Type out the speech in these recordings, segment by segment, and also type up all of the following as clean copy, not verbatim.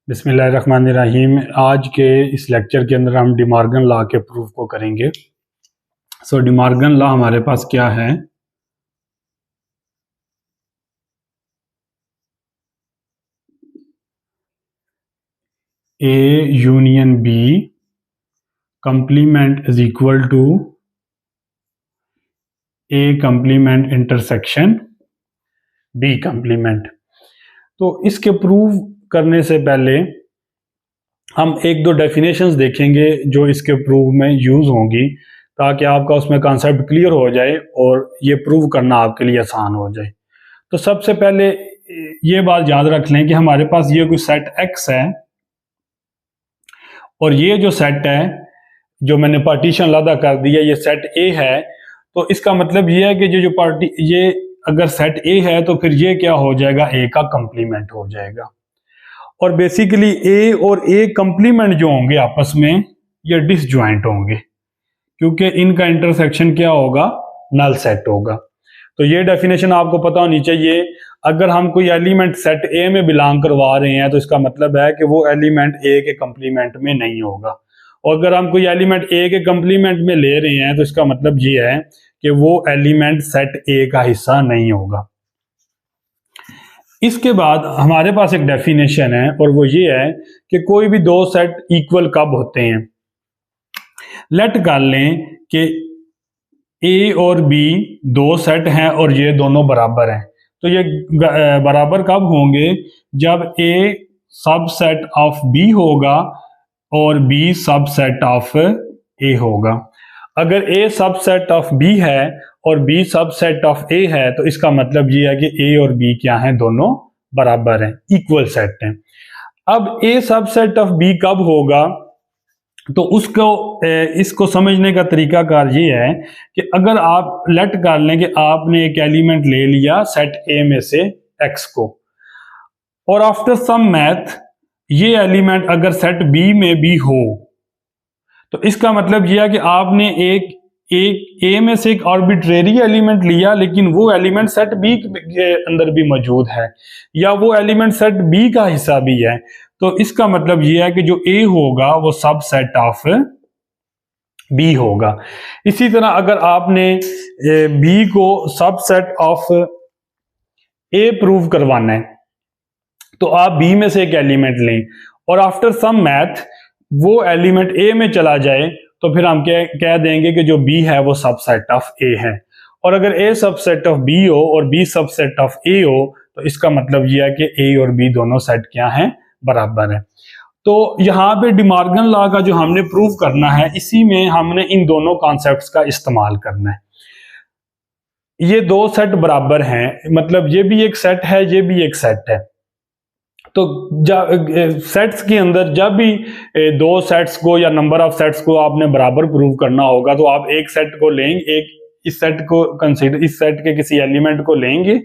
बिस्मिल्लाहिर्रहमानिर्रहीम। आज के इस लेक्चर के अंदर हम डिमॉर्गन लॉ के प्रूफ को करेंगे। डिमॉर्गन लॉ हमारे पास क्या है? A union B complement is equal to A complement intersection B complement. तो इसके प्रूव करने से पहले हम एक दो डेफिनेशंस देखेंगे जो इसके प्रूव में यूज़ होंगी, ताकि आपका उसमें कॉन्सेप्ट क्लियर हो जाए और ये प्रूव करना आपके लिए आसान हो जाए। तो सबसे पहले ये बात याद रख लें कि हमारे पास ये कोई सेट एक्स है और ये जो सेट है जो मैंने पार्टीशन अलग कर दिया ये सेट ए है। तो इसका मतलब ये है कि ये अगर सेट ए है तो फिर ये क्या हो जाएगा, ए का कंप्लीमेंट हो जाएगा। और बेसिकली ए और ए कंप्लीमेंट जो होंगे आपस में ये डिसजॉइंट होंगे, क्योंकि इनका इंटरसेक्शन क्या होगा, नल सेट होगा। तो ये डेफिनेशन आपको पता होनी चाहिए। अगर हम कोई एलिमेंट सेट ए में बिलोंग करवा रहे हैं तो इसका मतलब है कि वो एलिमेंट ए के कंप्लीमेंट में नहीं होगा, और अगर हम कोई एलिमेंट ए के कंप्लीमेंट में ले रहे हैं तो इसका मतलब ये है कि वो एलिमेंट सेट ए का हिस्सा नहीं होगा। इसके बाद हमारे पास एक डेफिनेशन है और वो ये है कि कोई भी दो सेट इक्वल कब होते हैं। लेट कर लें कि ए और बी दो सेट हैं और ये दोनों बराबर हैं। तो ये बराबर कब होंगे, जब ए सबसेट ऑफ बी होगा और बी सबसेट ऑफ ए होगा। अगर ए सबसेट ऑफ बी है और बी सबसेट ऑफ ए है तो इसका मतलब ये है कि ए और बी क्या हैं, दोनों बराबर हैं, इक्वल सेट हैं। अब ए सबसेट ऑफ बी कब होगा, तो इसको समझने का तरीका कार ये है कि अगर आप लेट कर लें कि आपने एक एलिमेंट ले लिया सेट ए में से एक्स को, और आफ्टर सम मैथ ये एलिमेंट अगर सेट बी में भी हो तो इसका मतलब यह है कि आपने एक ए में से एक आर्बिट्रेरी एलिमेंट लिया, लेकिन वो एलिमेंट सेट बी के अंदर भी मौजूद है या वो एलिमेंट सेट बी का हिस्सा भी है। तो इसका मतलब यह है कि जो ए होगा वो सबसेट ऑफ बी होगा। इसी तरह अगर आपने बी को सबसेट ऑफ ए प्रूव करवाना है तो आप बी में से एक एलिमेंट लें और आफ्टर सम मैथ वो एलिमेंट ए में चला जाए तो फिर हम कह देंगे कि जो बी है वो सबसेट ऑफ ए है। और अगर ए सबसेट ऑफ बी हो और बी सबसेट ऑफ ए हो तो इसका मतलब यह है कि ए और बी दोनों सेट क्या हैं, बराबर है। तो यहाँ पे डिमॉर्गन लॉ का जो हमने प्रूव करना है, इसी में हमने इन दोनों कॉन्सेप्ट्स का इस्तेमाल करना है। ये दो सेट बराबर हैं, मतलब ये भी एक सेट है, ये भी एक सेट है। तो सेट्स के अंदर जब भी दो सेट्स को या नंबर ऑफ सेट्स को आपने बराबर प्रूव करना होगा तो आप एक सेट को लेंगे, इस सेट को कंसीडर, इस सेट के किसी एलिमेंट को लेंगे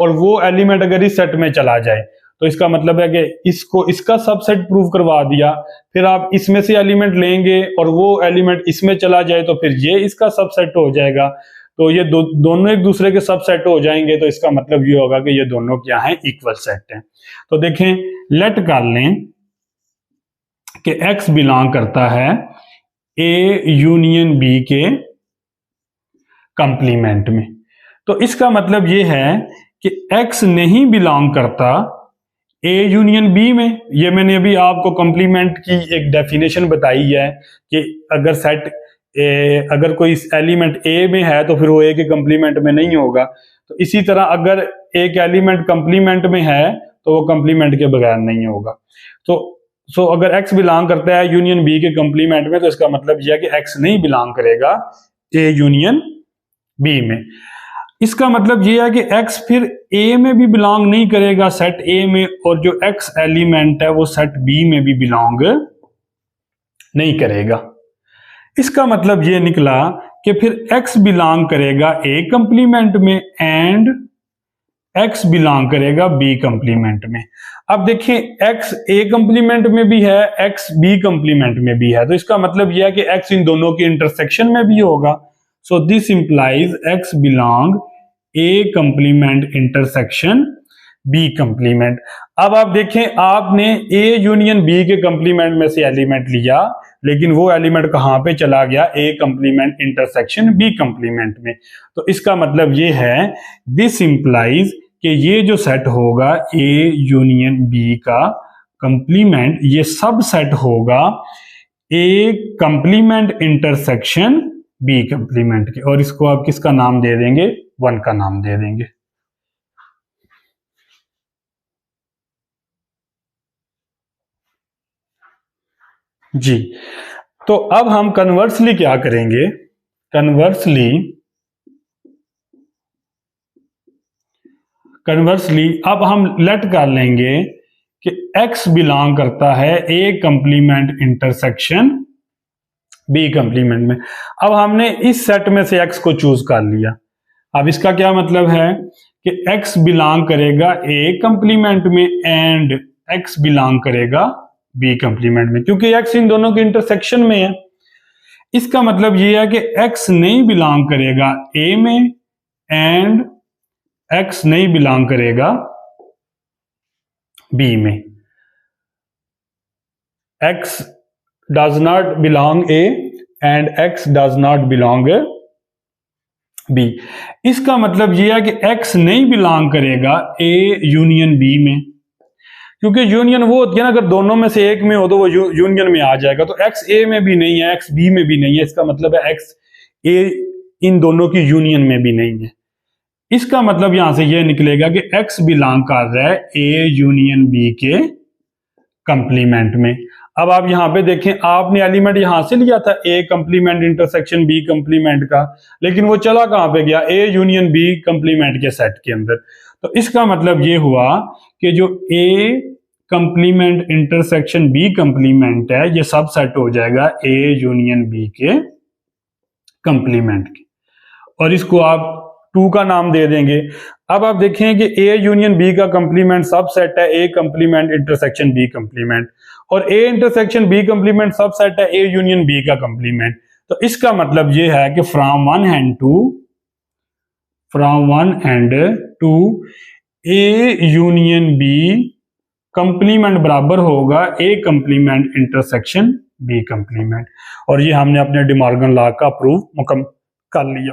और वो एलिमेंट अगर इस सेट में चला जाए तो इसका मतलब है कि इसको इसका सबसेट प्रूव करवा दिया। फिर आप इसमें से एलिमेंट लेंगे और वो एलिमेंट इसमें चला जाए तो फिर ये इसका सबसेट हो जाएगा। तो ये दोनों एक दूसरे के सबसेट हो जाएंगे, तो इसका मतलब ये होगा कि ये दोनों क्या हैं, इक्वल सेट हैं। तो देखें, लेट कर लें कि x बिलोंग करता है a यूनियन b के कंप्लीमेंट में। तो इसका मतलब ये है कि x नहीं बिलोंग करता a यूनियन b में। ये मैंने अभी आपको कंप्लीमेंट की एक डेफिनेशन बताई है कि अगर कोई एलिमेंट ए में है तो फिर वो ए के कंप्लीमेंट में नहीं होगा। तो इसी तरह अगर एक एलिमेंट कंप्लीमेंट में है तो वो कंप्लीमेंट के बगैर नहीं होगा। तो अगर x बिलोंग करता है यूनियन बी के कंप्लीमेंट में तो इसका मतलब यह है कि x नहीं बिलोंग करेगा ए यूनियन बी में। इसका मतलब यह है कि x फिर a में भी बिलोंग नहीं करेगा सेट a में, और जो x एलिमेंट है वो सेट b में भी बिलोंग नहीं करेगा। इसका मतलब ये निकला कि फिर x बिलोंग करेगा a कंप्लीमेंट में एंड x बिलोंग करेगा b कंप्लीमेंट में। अब देखिए x a कंप्लीमेंट में भी है, x b कंप्लीमेंट में भी है, तो इसका मतलब यह है कि x इन दोनों के इंटरसेक्शन में भी होगा। So this implies x belong a complement intersection B complement. अब आप देखें, आपने ए यूनियन बी के कंप्लीमेंट में से एलिमेंट लिया, लेकिन वो एलिमेंट कहां पे चला गया? ए कंप्लीमेंट इंटरसेक्शन बी कंप्लीमेंट में। तो इसका मतलब ये है, दिस इंप्लाइज कि ये जो सेट होगा ए यूनियन बी का कंप्लीमेंट, ये सब सेट होगा A complement intersection B complement के, और इसको आप किसका नाम दे देंगे? 1 का नाम दे देंगे। जी, तो अब हम कन्वर्सली क्या करेंगे? कन्वर्सली अब हम लेट कर लेंगे कि x बिलोंग करता है A complement intersection B complement में। अब हमने इस सेट में से x को चूज कर लिया। अब इसका क्या मतलब है कि x बिलोंग करेगा ए कंप्लीमेंट में एंड x बिलोंग करेगा बी कंप्लीमेंट में, क्योंकि x इन दोनों के इंटरसेक्शन में है। इसका मतलब यह है कि x नहीं बिलोंग करेगा ए में एंड x नहीं बिलोंग करेगा बी में। x does not belong A and x does not belong B। इसका मतलब यह है कि x नहीं बिलोंग करेगा A यूनियन B में, क्योंकि यूनियन वो होती है ना, अगर दोनों में से एक में हो तो वो यूनियन में आ जाएगा। तो x A में भी नहीं है, x B में भी नहीं है, इसका मतलब है x A इन दोनों की यूनियन में भी नहीं है। इसका मतलब यहां से यह निकलेगा कि x बिलोंग कर रहा है A यूनियन B के कंप्लीमेंट में। अब आप यहां पे देखें, आपने एलिमेंट यहां से लिया था ए कंप्लीमेंट इंटरसेक्शन बी कंप्लीमेंट का, लेकिन वो चला कहां पे गया? ए यूनियन बी कंप्लीमेंट के सेट के अंदर। तो इसका मतलब ये हुआ कि जो ए कंप्लीमेंट इंटरसेक्शन बी कंप्लीमेंट है, ये सब सेट हो जाएगा ए यूनियन बी के कंप्लीमेंट के, और इसको आप 2 का नाम दे देंगे। अब आप देखें कि ए यूनियन बी का कंप्लीमेंट सब सेट है A complement intersection B complement, और A intersection B complement subset है ए यूनियन बी का कंप्लीमेंट। तो इसका मतलब ये है कि from one and two A union B complement बराबर होगा A complement intersection B complement. और ये हमने अपने डिमॉर्गन लॉ का प्रूफ मुकम्मल कर लिया।